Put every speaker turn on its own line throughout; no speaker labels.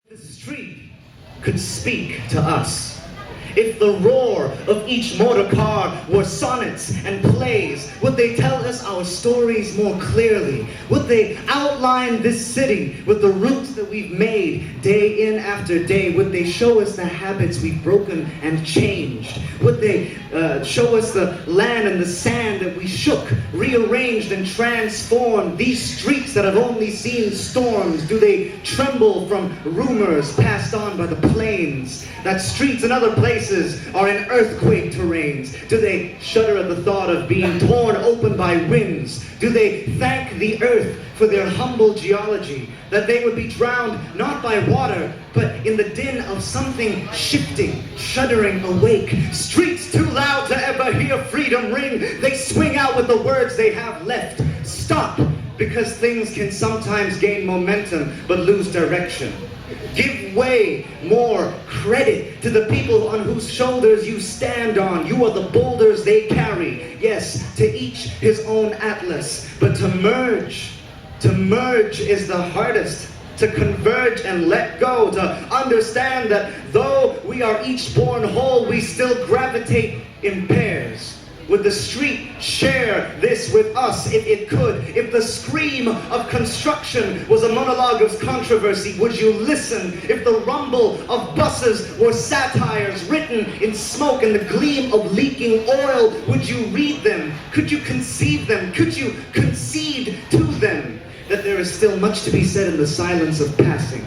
The street could speak to us. If the roar of each motor car were sonnets and plays, would they tell us our stories more clearly? Would they outline this city with the roots that we've made day in after day? Would they show us the habits we've broken and changed? Would they show us the land and the sand that we shook, rearranged and transformed? These streets that have only seen storms, do they tremble from rumors passed on by the plains? That streets and other places are in earthquake terrains. Do they shudder at the thought of being torn open by winds? Do they thank the earth for their humble geology, that they would be drowned not by water, but in the din of something shifting, shuddering awake? Streets too loud to ever hear freedom ring, they swing out with the words they have left. Stop, because things can sometimes gain momentum but lose direction. Give way, more credit to the people on whose shoulders you stand on. You are the boulders they carry. Yes, to each his own atlas. But to merge is the hardest. To converge and let go. To understand that though we are each born whole, we still gravitate in pairs. Would the street share this with us if it could? If the scream of construction was a monologue of controversy, would you listen? If the rumble of buses were satires written in smoke and the gleam of leaking oil, would you read them? Could you conceive them? Could you concede to them? That there is still much to be said in the silence of passing.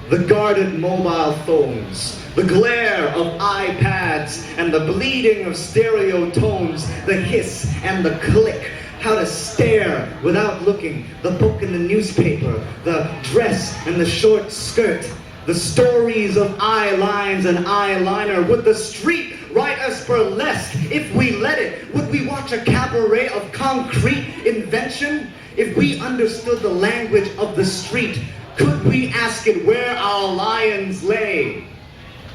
The guarded mobile phones, the glare of iPads, and the bleeding of stereo tones, the hiss and the click, how to stare without looking, the book and the newspaper, the dress and the short skirt, the stories of eye lines and eyeliner. Would the street write us burlesque if we let it? Would we watch a cabaret of concrete invention? If we understood the language of the street, could we ask it where our lions lay?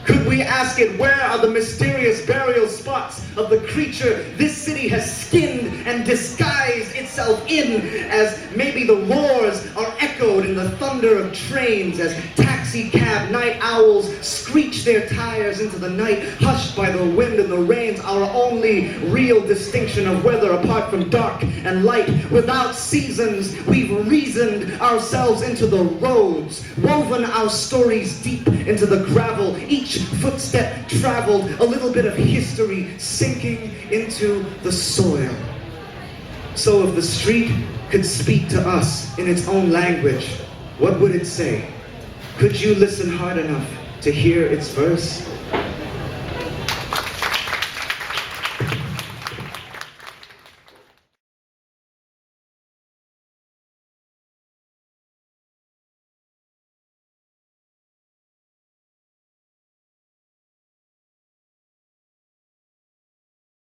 Could we ask it where are the mysterious burial spots of the creature this city has skinned and disguised itself in, as maybe the roars are echoed in the thunder of trains, as taxi cab night owls screech their tires into the night, hushed by the wind and the rains, our only real distinction of weather apart from dark and light. Without seasons, we've reasoned ourselves into the roads, woven our stories deep into the gravel, each footstep traveled a little bit of history sinking into the soil. So if the street could speak to us in its own language, what would it say? Could you listen hard enough to hear its verse?